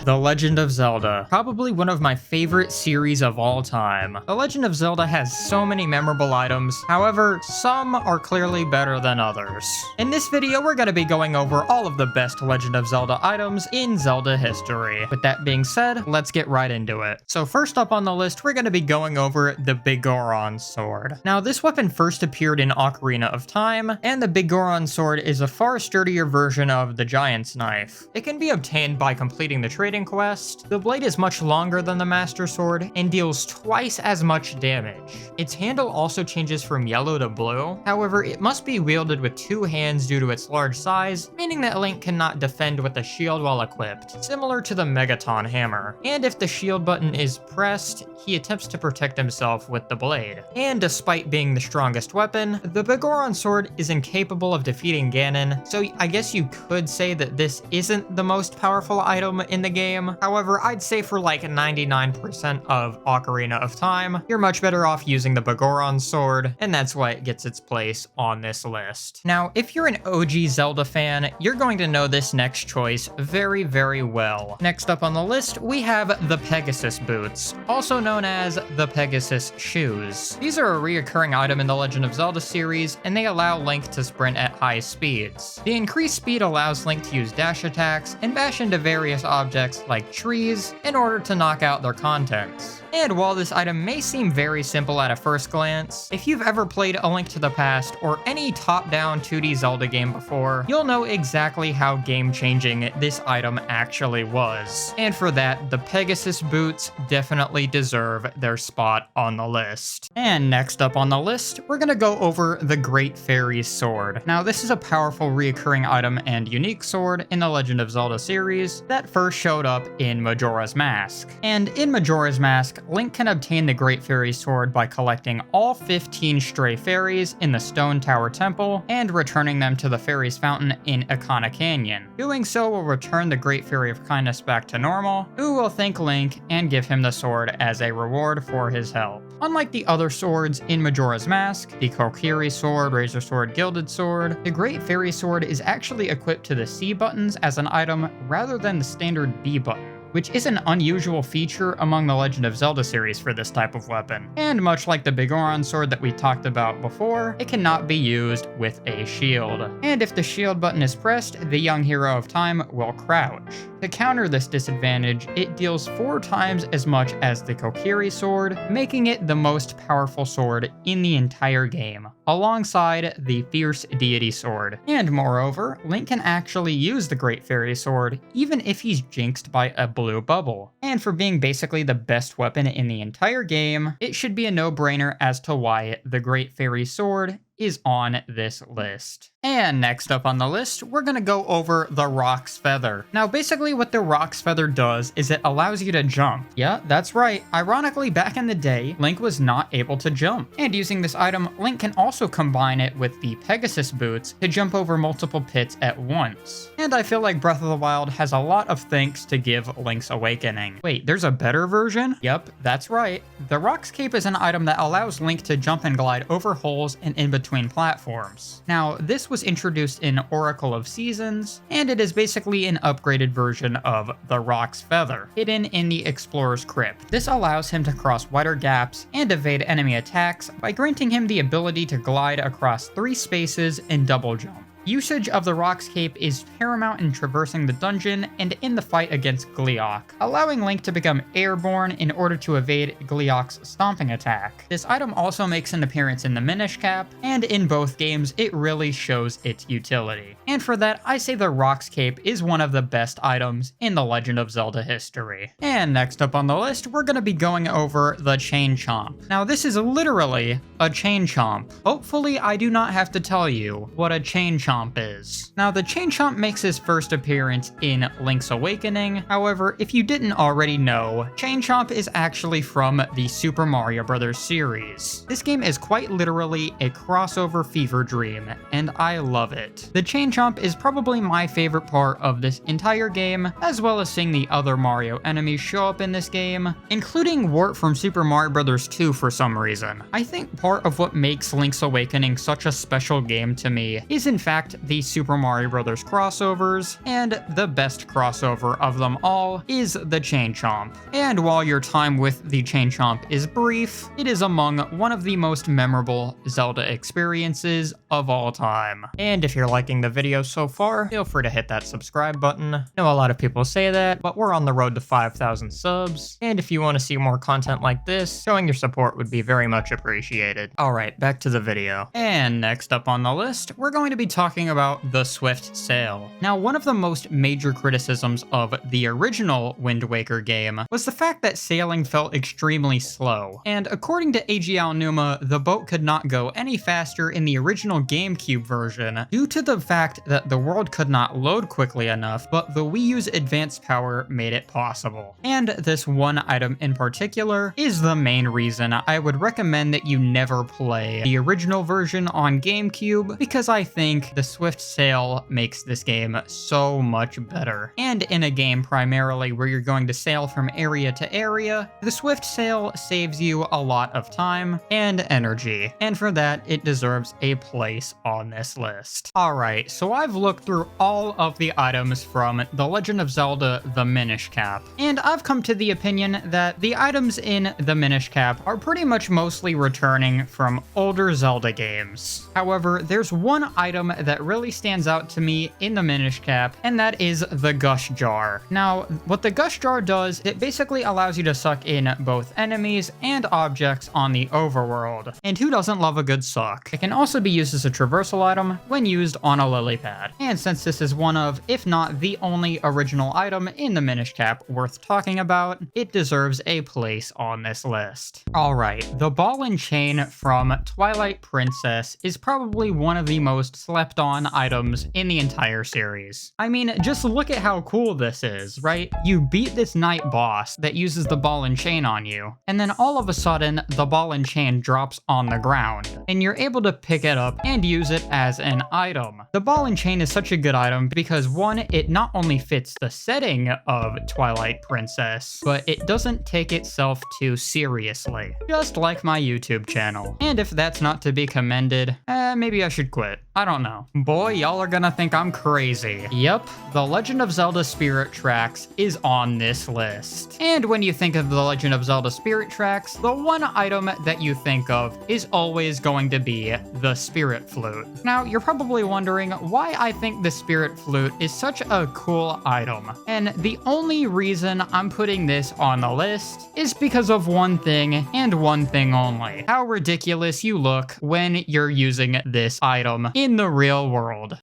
The Legend of Zelda. Probably one of my favorite series of all time. The Legend of Zelda has so many memorable items, however, some are clearly better than others. In this video, we're going to be going over all of the best Legend of Zelda items in Zelda history. With that being said, let's get right into it. So first up on the list, we're going to be going over the Biggoron sword. Now, this weapon first appeared in Ocarina of Time, and the Biggoron sword is a far sturdier version of the Giant's Knife. It can be obtained by completing the trading quest. The blade is much longer than the Master Sword and deals twice as much damage. Its handle also changes from yellow to blue. However, it must be wielded with two hands due to its large size, meaning that Link cannot defend with a shield while equipped, similar to the Megaton hammer. And if the shield button is pressed, he attempts to protect himself with the blade. And despite being the strongest weapon, the Biggoron sword is incapable of defeating Ganon, so I guess you could say that this isn't the most powerful item in the game. However, I'd say for like 99% of Ocarina of Time, you're much better off using the Biggoron sword, and that's why it gets its place on this list. Now, if you're an OG Zelda fan, you're going to know this next choice very, very well. Next up on the list, we have the Pegasus Boots, also known as the Pegasus Shoes. These are a reoccurring item in the Legend of Zelda series, and they allow Link to sprint at high speeds. The increased speed allows Link to use dash attacks and bash into various objects like trees in order to knock out their contents. And while this item may seem very simple at a first glance, if you've ever played A Link to the Past or any top-down 2D Zelda game before, you'll know exactly how game-changing this item actually was. And for that, the Pegasus Boots definitely deserve their spot on the list. And next up on the list, we're gonna go over the Great Fairy's Sword. Now, this is a powerful reoccurring item and unique sword in the Legend of Zelda series that first showed up in Majora's Mask. And in Majora's Mask, Link can obtain the Great Fairy's Sword by collecting all 15 stray fairies in the Stone Tower Temple and returning them to the Fairy's Fountain in Ikana Canyon. Doing so will return the Great Fairy of Kindness back to normal, who will thank Link and give him the sword as a reward for his help. Unlike the other swords in Majora's Mask, the Kokiri Sword, Razor Sword, Gilded Sword, the Great Fairy Sword is actually equipped to the C buttons as an item rather than the standard B button, which is an unusual feature among the Legend of Zelda series for this type of weapon. And much like the Biggoron sword that we talked about before, it cannot be used with a shield. And if the shield button is pressed, the young hero of time will crouch. To counter this disadvantage, it deals 4 times as much as the Kokiri sword, making it the most powerful sword in the entire game, alongside the Fierce Deity sword. And moreover, Link can actually use the Great Fairy sword even if he's jinxed by a blue bubble. And for being basically the best weapon in the entire game, it should be a no-brainer as to why the Great Fairy sword is on this list. And next up on the list, we're gonna go over the Roc's Feather. Now, basically what the Roc's Feather does is it allows you to jump. Yeah, that's right. Ironically, back in the day, Link was not able to jump. And using this item, Link can also combine it with the Pegasus Boots to jump over multiple pits at once. And I feel like Breath of the Wild has a lot of thanks to give Link's Awakening. Wait, there's a better version? Yep, that's right. The Roc's Cape is an item that allows Link to jump and glide over holes and in between platforms. Now, this was introduced in Oracle of Seasons, and it is basically an upgraded version of the Roc's Feather, hidden in the Explorer's Crypt. This allows him to cross wider gaps and evade enemy attacks by granting him the ability to glide across 3 spaces and double jump. Usage of the Roc's Cape is paramount in traversing the dungeon and in the fight against Gleeok, allowing Link to become airborne in order to evade Gleeok's stomping attack. This item also makes an appearance in the Minish Cap, and in both games it really shows its utility. And for that, I say the Roc's Cape is one of the best items in the Legend of Zelda history. And next up on the list, we're going to be going over the Chain Chomp. Now, this is literally a Chain Chomp. Hopefully, I do not have to tell you what a Chain Chomp is. Now, the Chain Chomp makes his first appearance in Link's Awakening. However, if you didn't already know, Chain Chomp is actually from the Super Mario Bros. Series. This game is quite literally a crossover fever dream, and I love it. The Chain Chomp is probably my favorite part of this entire game, as well as seeing the other Mario enemies show up in this game, including Wart from Super Mario Bros. 2 for some reason. I think part of what makes Link's Awakening such a special game to me is in fact fact, the Super Mario Bros. Crossovers, and the best crossover of them all is the Chain Chomp. And while your time with the Chain Chomp is brief, it is among one of the most memorable Zelda experiences of all time. And if you're liking the video so far, feel free to hit that subscribe button. I know a lot of people say that, but we're on the road to 5,000 subs, and if you want to see more content like this, showing your support would be very much appreciated. Alright, back to the video. And next up on the list, we're going to be talking about the Swift Sail. Now, one of the most major criticisms of the original Wind Waker game was the fact that sailing felt extremely slow, and according to AG Aonuma, the boat could not go any faster in the original GameCube version due to the fact that the world could not load quickly enough, but the Wii U's advanced power made it possible. And this one item in particular is the main reason I would recommend that you never play the original version on GameCube, because I think the Swift Sail makes this game so much better. And in a game primarily where you're going to sail from area to area, the Swift Sail saves you a lot of time and energy, and for that it deserves a place on this list. Alright, so I've looked through all of the items from The Legend of Zelda The Minish Cap, and I've come to the opinion that the items in the Minish Cap are pretty much mostly returning from older Zelda games. However, there's one item that really stands out to me in the Minish Cap, and that is the Gust Jar. Now, what the Gust Jar does, it basically allows you to suck in both enemies and objects on the overworld, and who doesn't love a good suck? It can also be used as a traversal item when used on a lily pad. And since this is one of, if not the only original item in the Minish Cap worth talking about, it deserves a place on this list. Alright, the ball and chain from Twilight Princess is probably one of the most slept on items in the entire series. I mean, just look at how cool this is, right? You beat this night boss that uses the ball and chain on you, and then all of a sudden, the ball and chain drops on the ground, and you're able to pick it up and use it as an item. The ball and chain is such a good item because one, it not only fits the setting of Twilight Princess, but it doesn't take itself too seriously, just like my YouTube channel. And if that's not to be commended, maybe I should quit. I don't know. Boy, y'all are gonna think I'm crazy. Yep, The Legend of Zelda Spirit Tracks is on this list. And when you think of The Legend of Zelda Spirit Tracks, the one item that you think of is always going to be the Spirit Flute. Now, you're probably wondering why I think the Spirit Flute is such a cool item. And the only reason I'm putting this on the list is because of one thing and one thing only: how ridiculous you look when you're using this item in the real world.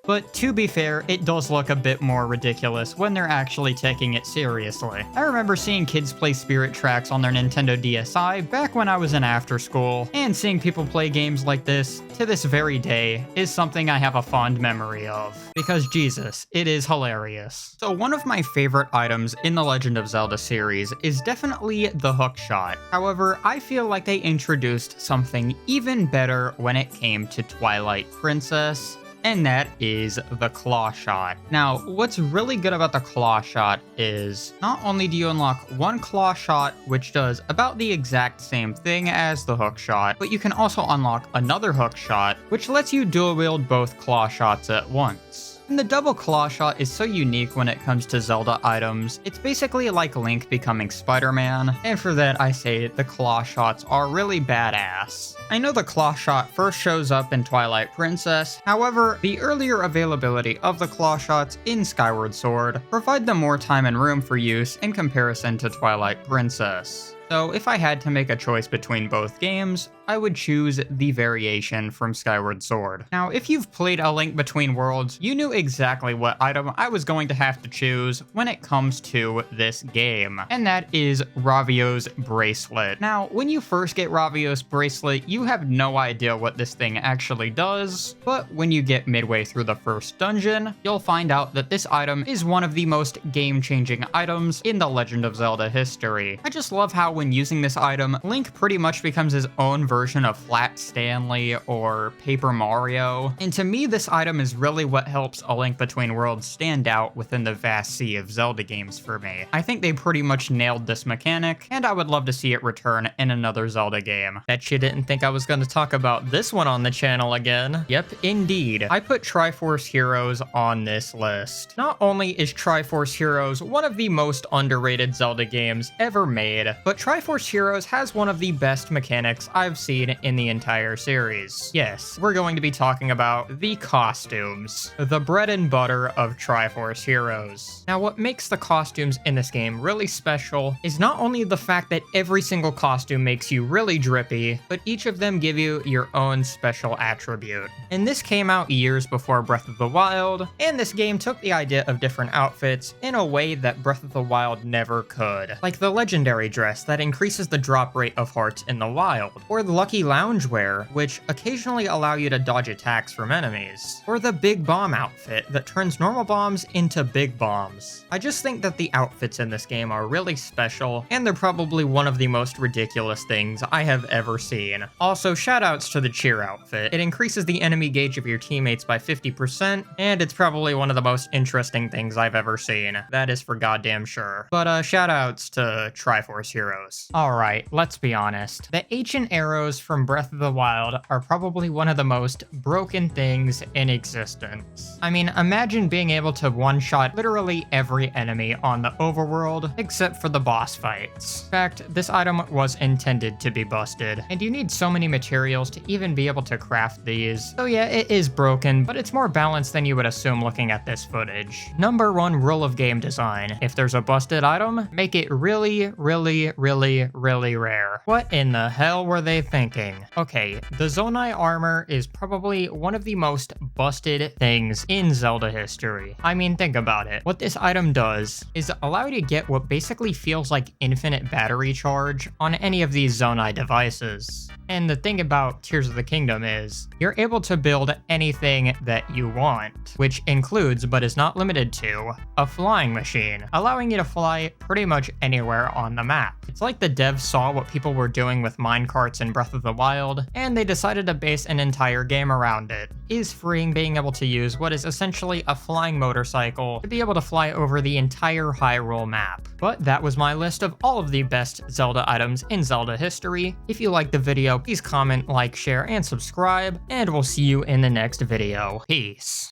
But to be fair, it does look a bit more ridiculous when they're actually taking it seriously. I remember seeing kids play Spirit Tracks on their Nintendo DSi back when I was in after school, and seeing people play games like this to this very day is something I have a fond memory of. Because Jesus, it is hilarious. So one of my favorite items in the Legend of Zelda series is definitely the hook shot. However, I feel like they introduced something even better when it came to Twilight Princess, and that is the claw shot. Now, what's really good about the claw shot is not only do you unlock one claw shot, which does about the exact same thing as the hook shot, but you can also unlock another hook shot, which lets you dual wield both claw shots at once. And the double claw shot is so unique when it comes to Zelda items. It's basically like Link becoming Spider-Man, and for that I say the claw shots are really badass. I know the claw shot first shows up in Twilight Princess, however, the earlier availability of the claw shots in Skyward Sword provide them more time and room for use in comparison to Twilight Princess. So if I had to make a choice between both games, I would choose the variation from Skyward Sword. Now, if you've played A Link Between Worlds, you knew exactly what item I was going to have to choose when it comes to this game, and that is Ravio's Bracelet. Now, when you first get Ravio's Bracelet, you have no idea what this thing actually does, but when you get midway through the first dungeon, you'll find out that this item is one of the most game-changing items in the Legend of Zelda history. I just love how when using this item, Link pretty much becomes his own version version of Flat Stanley or Paper Mario. And to me, this item is really what helps A Link Between Worlds stand out within the vast sea of Zelda games for me. I think they pretty much nailed this mechanic, and I would love to see it return in another Zelda game. Bet you didn't think I was going to talk about this one on the channel again. Yep, indeed. I put Triforce Heroes on this list. Not only is Triforce Heroes one of the most underrated Zelda games ever made, but Triforce Heroes has one of the best mechanics I've seen in the entire series. Yes, we're going to be talking about the costumes, the bread and butter of Triforce Heroes. Now, what makes the costumes in this game really special is not only the fact that every single costume makes you really drippy, but each of them give you your own special attribute. And this came out years before Breath of the Wild, and this game took the idea of different outfits in a way that Breath of the Wild never could. Like the legendary dress that increases the drop rate of hearts in the wild, or the lucky loungewear, which occasionally allow you to dodge attacks from enemies, or the big bomb outfit that turns normal bombs into big bombs. I just think that the outfits in this game are really special, and they're probably one of the most ridiculous things I have ever seen. Also, shoutouts to the cheer outfit. It increases the enemy gauge of your teammates by 50%, and it's probably one of the most interesting things I've ever seen. That is for goddamn sure. But shoutouts to Triforce Heroes. Alright, let's be honest. The ancient arrows from Breath of the Wild are probably one of the most broken things in existence. I mean, imagine being able to one-shot literally every enemy on the overworld, except for the boss fights. In fact, this item was intended to be busted, and you need so many materials to even be able to craft these. So yeah, it is broken, but it's more balanced than you would assume looking at this footage. Number one rule of game design: if there's a busted item, make it really, really, really, really rare. What in the hell were they thinking? Okay, the Zonaite Armor is probably one of the most busted things in Zelda history. I mean, think about it. What this item does is allow you to get what basically feels like infinite battery charge on any of these Zonaite devices. And the thing about Tears of the Kingdom is, you're able to build anything that you want, which includes, but is not limited to, a flying machine, allowing you to fly pretty much anywhere on the map. It's like the devs saw what people were doing with minecarts in Breath of the Wild, and they decided to base an entire game around it. Is freeing being able to use what is essentially a flying motorcycle to be able to fly over the entire Hyrule map. But that was my list of all of the best Zelda items in Zelda history. If you liked the video, please comment, like, share, and subscribe, and we'll see you in the next video. Peace.